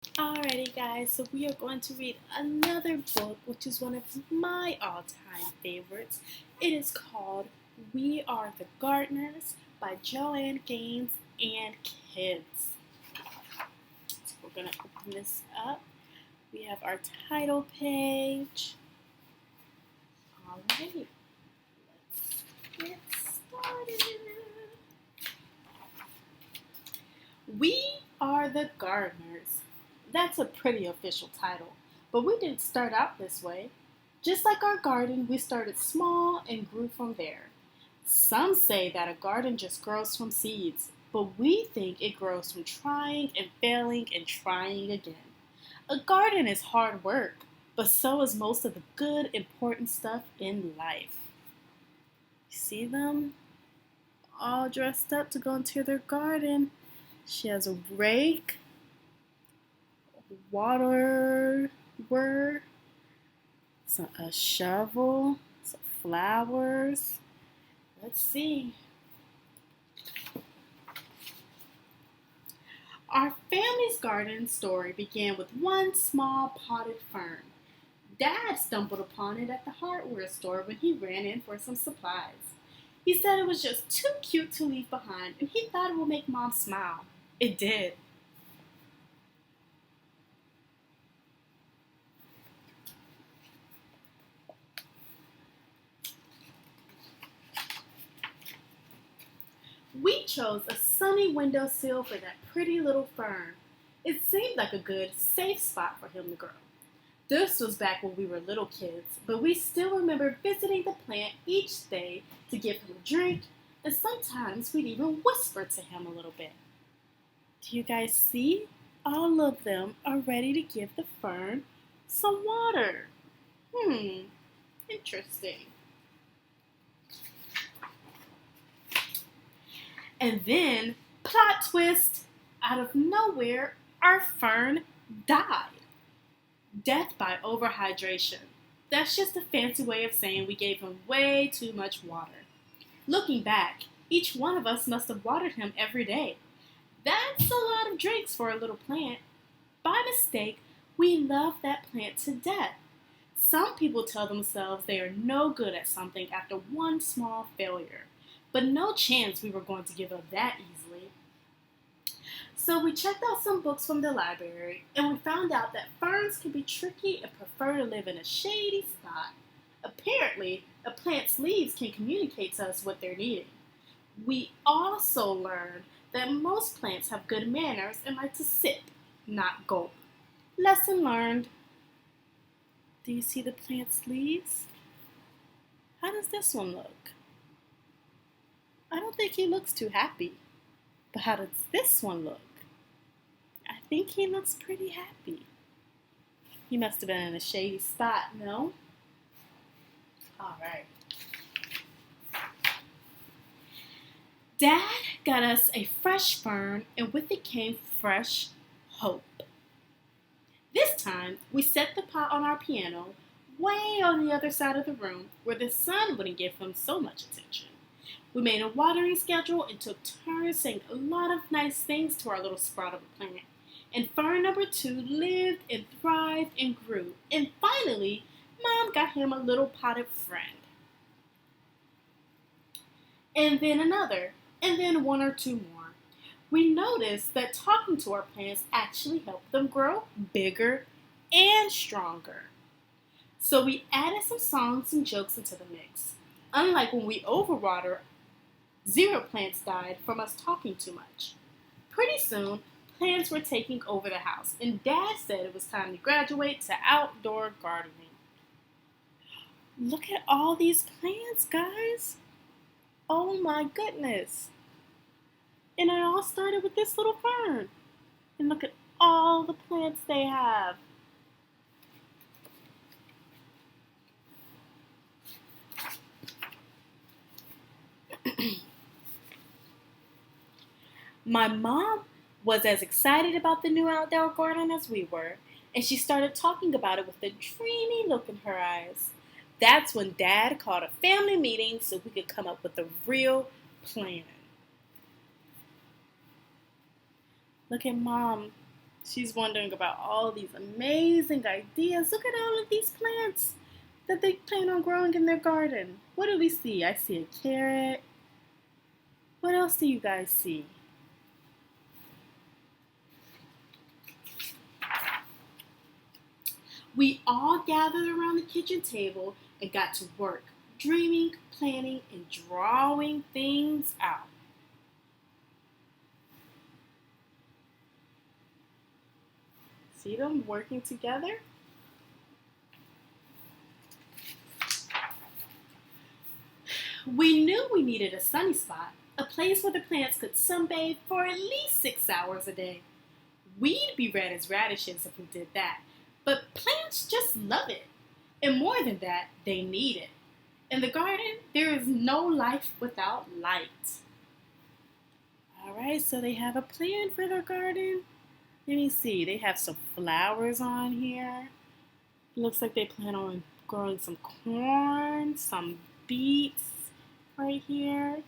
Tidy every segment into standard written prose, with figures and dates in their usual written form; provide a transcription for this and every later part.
Alrighty guys, so we are going to read another book which is one of my all-time favorites. It is called We Are the Gardeners by Joanne Gaines and Kids. So we're going to open this up. We have our title page. Alrighty, let's get started. We Are the Gardeners. That's a pretty official title, but we didn't start out this way. Just like our garden, we started small and grew from there. Some say that a garden just grows from seeds, but we think it grows from trying and failing and trying again. A garden is hard work, but so is most of the good, important stuff in life. See them? All dressed up to go into their garden. She has a rake, water, a shovel, some flowers. Let's see. Our family's garden story began with one small potted fern. Dad stumbled upon it at the hardware store when he ran in for some supplies. He said it was just too cute to leave behind, and he thought it would make Mom smile. It did. We chose a sunny windowsill for that pretty little fern. It seemed like a good, safe spot for him to grow. This was back when we were little kids, but we still remember visiting the plant each day to give him a drink, and sometimes we'd even whisper to him a little bit. Do you guys see? All of them are ready to give the fern some water. Interesting. And then, plot twist, out of nowhere, our fern died. Death by overhydration. That's just a fancy way of saying we gave him way too much water. Looking back, each one of us must have watered him every day. That's a lot of drinks for a little plant. By mistake, we love that plant to death. Some people tell themselves they are no good at something after one small failure. But no chance we were going to give up that easily. So we checked out some books from the library, and we found out that ferns can be tricky and prefer to live in a shady spot. Apparently, a plant's leaves can communicate to us what they're needing. We also learned that most plants have good manners and like to sip, not gulp. Lesson learned. Do you see the plant's leaves? How does this one look? I don't think he looks too happy. But how does this one look? I think he looks pretty happy. He must have been in a shady spot, no? All right. Dad got us a fresh fern, and with it came fresh hope. This time, we set the pot on our piano way on the other side of the room where the sun wouldn't give him so much attention. We made a watering schedule and took turns saying a lot of nice things to our little sprout of a plant. And fern number 2 lived and thrived and grew. And finally, Mom got him a little potted friend. And then another, and then one or two more. We noticed that talking to our plants actually helped them grow bigger and stronger. So we added some songs and jokes into the mix. Unlike when we overwater, 0 plants died from us talking too much. Pretty soon, plants were taking over the house, and Dad said it was time to graduate to outdoor gardening. Look at all these plants, guys. Oh my goodness. And it all started with this little fern. And look at all the plants they have. My mom was as excited about the new outdoor garden as we were, and she started talking about it with a dreamy look in her eyes. That's when Dad called a family meeting so we could come up with a real plan. Look at Mom She's wondering about all these amazing ideas. Look at all of these plants that they plan on growing in their garden. What do we see? I see a carrot. What else do you guys see? We all gathered around the kitchen table and got to work, dreaming, planning, and drawing things out. See them working together? We knew we needed a sunny spot, a place where the plants could sunbathe for at least 6 hours a day. We'd be red as radishes if we did that, but plants just love it. And more than that, they need it. In the garden, there is no life without light. All right, so they have a plan for their garden. Let me see, they have some flowers on here. Looks like they plan on growing some corn, some beets right here.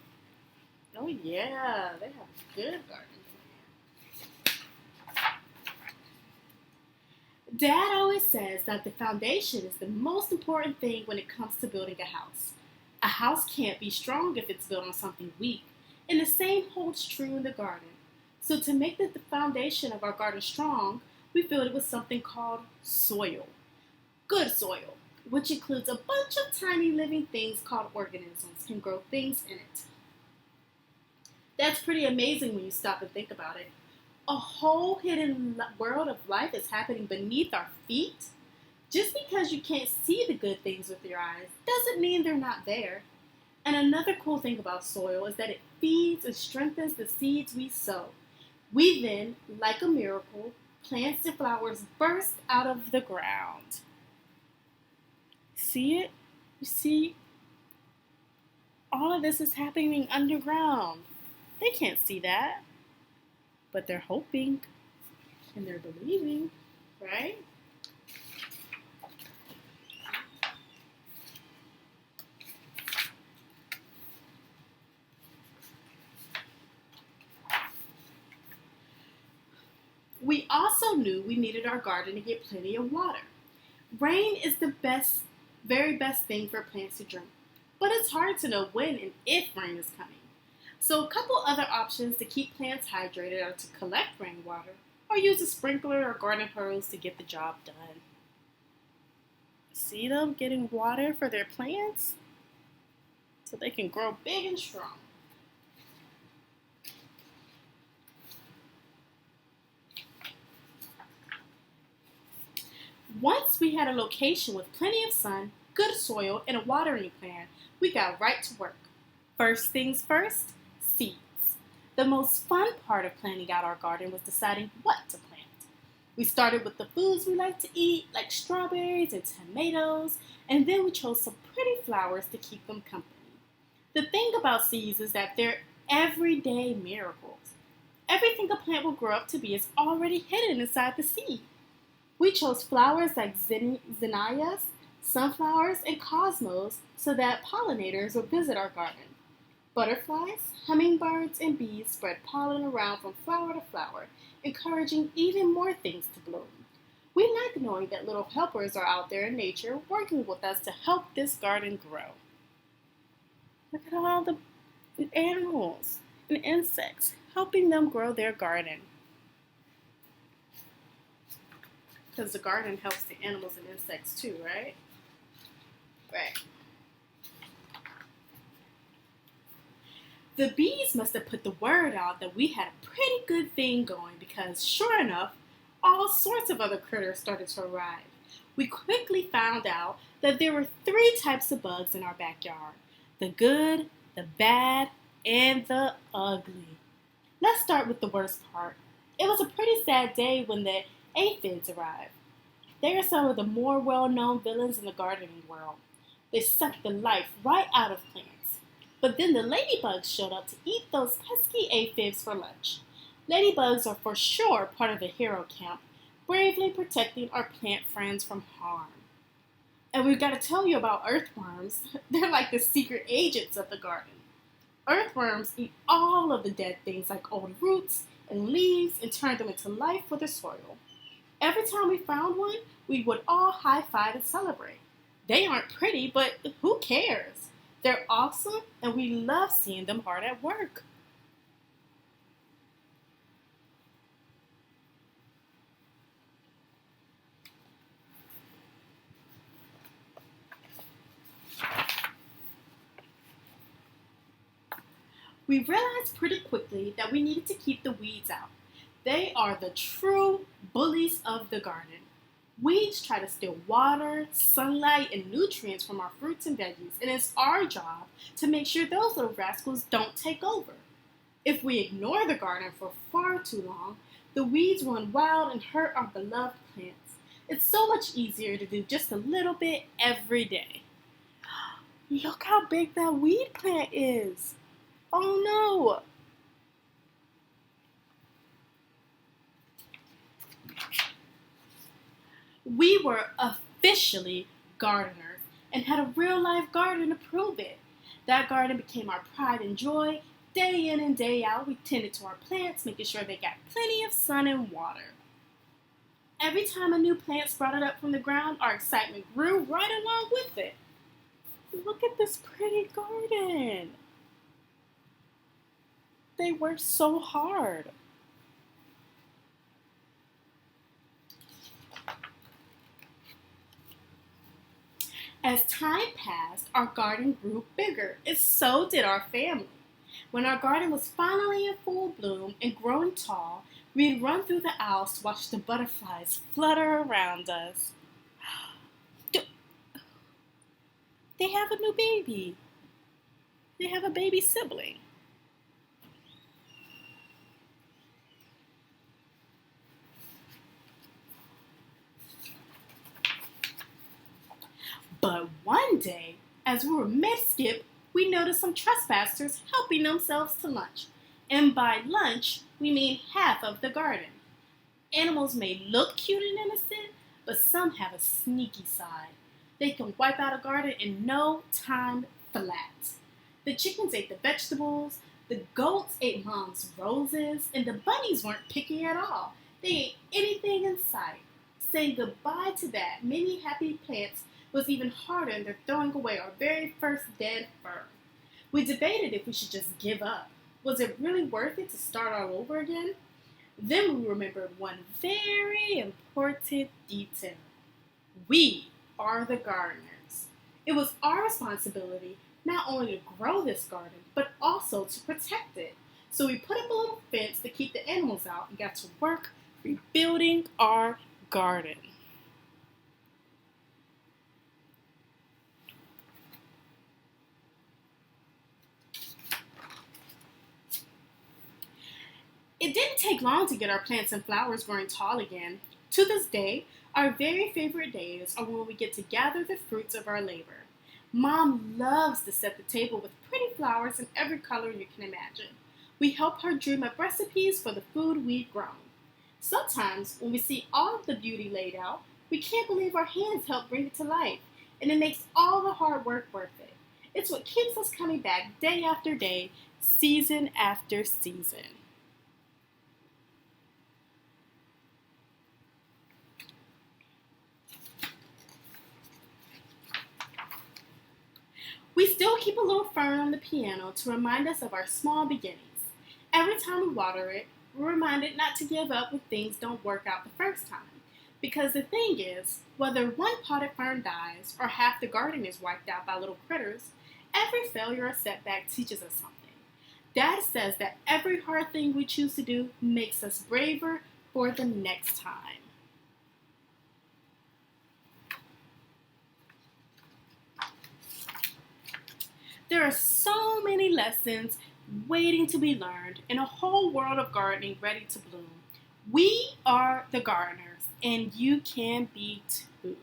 Oh yeah, they have a good garden plan. Dad always says that the foundation is the most important thing when it comes to building a house. A house can't be strong if it's built on something weak, and the same holds true in the garden. So to make the foundation of our garden strong, we filled it with something called soil. Good soil, which includes a bunch of tiny living things called organisms, can grow things in it. That's pretty amazing when you stop and think about it. A whole hidden world of life is happening beneath our feet. Just because you can't see the good things with your eyes doesn't mean they're not there. And another cool thing about soil is that it feeds and strengthens the seeds we sow. We then, like a miracle, plants and flowers burst out of the ground. See it? You see? All of this is happening underground. They can't see that. But they're hoping and they're believing, right? We also knew we needed our garden to get plenty of water. Rain is the very best thing for plants to drink, but it's hard to know when and if rain is coming. So a couple other options to keep plants hydrated are to collect rainwater or use a sprinkler or garden hose to get the job done. See them getting water for their plants so they can grow big and strong. Once we had a location with plenty of sun, good soil, and a watering plan, we got right to work. First things first, seeds. The most fun part of planning out our garden was deciding what to plant. We started with the foods we like to eat, like strawberries and tomatoes, and then we chose some pretty flowers to keep them company. The thing about seeds is that they're everyday miracles. Everything a plant will grow up to be is already hidden inside the seed. We chose flowers like zinnias, sunflowers, and cosmos so that pollinators would visit our garden. Butterflies, hummingbirds, and bees spread pollen around from flower to flower, encouraging even more things to bloom. We like knowing that little helpers are out there in nature working with us to help this garden grow. Look at all the animals and insects helping them grow their garden. Because the garden helps the animals and insects too, right? Right. The bees must have put the word out that we had a pretty good thing going because, sure enough, all sorts of other critters started to arrive. We quickly found out that there were 3 types of bugs in our backyard: the good, the bad, and the ugly. Let's start with the worst part. It was a pretty sad day when the aphids arrived. They are some of the more well-known villains in the gardening world. They suck the life right out of plants. But then the ladybugs showed up to eat those pesky aphids for lunch. Ladybugs are for sure part of the hero camp, bravely protecting our plant friends from harm. And we've got to tell you about earthworms. They're like the secret agents of the garden. Earthworms eat all of the dead things like old roots and leaves and turned them into life for the soil. Every time we found one, we would all high five and celebrate. They aren't pretty, but who cares? They're awesome, and we love seeing them hard at work. We realized pretty quickly that we needed to keep the weeds out. They are the true bullies of the garden. Weeds try to steal water, sunlight, and nutrients from our fruits and veggies, and it's our job to make sure those little rascals don't take over. If we ignore the garden for far too long, the weeds run wild and hurt our beloved plants. It's so much easier to do just a little bit every day. Look how big that weed plant is. Oh no! We were officially gardeners and had a real life garden to prove it. That garden became our pride and joy. Day in and day out, we tended to our plants, making sure they got plenty of sun and water. Every time a new plant sprouted up from the ground, our excitement grew right along with it. Look at this pretty garden. They worked so hard. As time passed, our garden grew bigger, and so did our family. When our garden was finally in full bloom and growing tall, we'd run through the aisles to watch the butterflies flutter around us. They have a new baby. They have a baby sibling. But one day, as we were mid-skip, we noticed some trespassers helping themselves to lunch. And by lunch, we mean half of the garden. Animals may look cute and innocent, but some have a sneaky side. They can wipe out a garden in no time flat. The chickens ate the vegetables, the goats ate mom's roses, and the bunnies weren't picky at all. They ate anything in sight. Saying goodbye to that many happy plants was even harder than throwing away our very first dead fern. We debated if we should just give up. Was it really worth it to start all over again? Then we remembered one very important detail. We are the gardeners. It was our responsibility not only to grow this garden, but also to protect it. So we put up a little fence to keep the animals out and got to work rebuilding our garden. It didn't take long to get our plants and flowers growing tall again. To this day, our very favorite days are when we get to gather the fruits of our labor. Mom loves to set the table with pretty flowers in every color you can imagine. We help her dream up recipes for the food we've grown. Sometimes, when we see all of the beauty laid out, we can't believe our hands helped bring it to life, and it makes all the hard work worth it. It's what keeps us coming back day after day, season after season. We still keep a little fern on the piano to remind us of our small beginnings. Every time we water it, we're reminded not to give up when things don't work out the first time. Because the thing is, whether one potted fern dies or half the garden is wiped out by little critters, every failure or setback teaches us something. Dad says that every hard thing we choose to do makes us braver for the next time. There are so many lessons waiting to be learned and a whole world of gardening ready to bloom. We are the gardeners, and you can be too.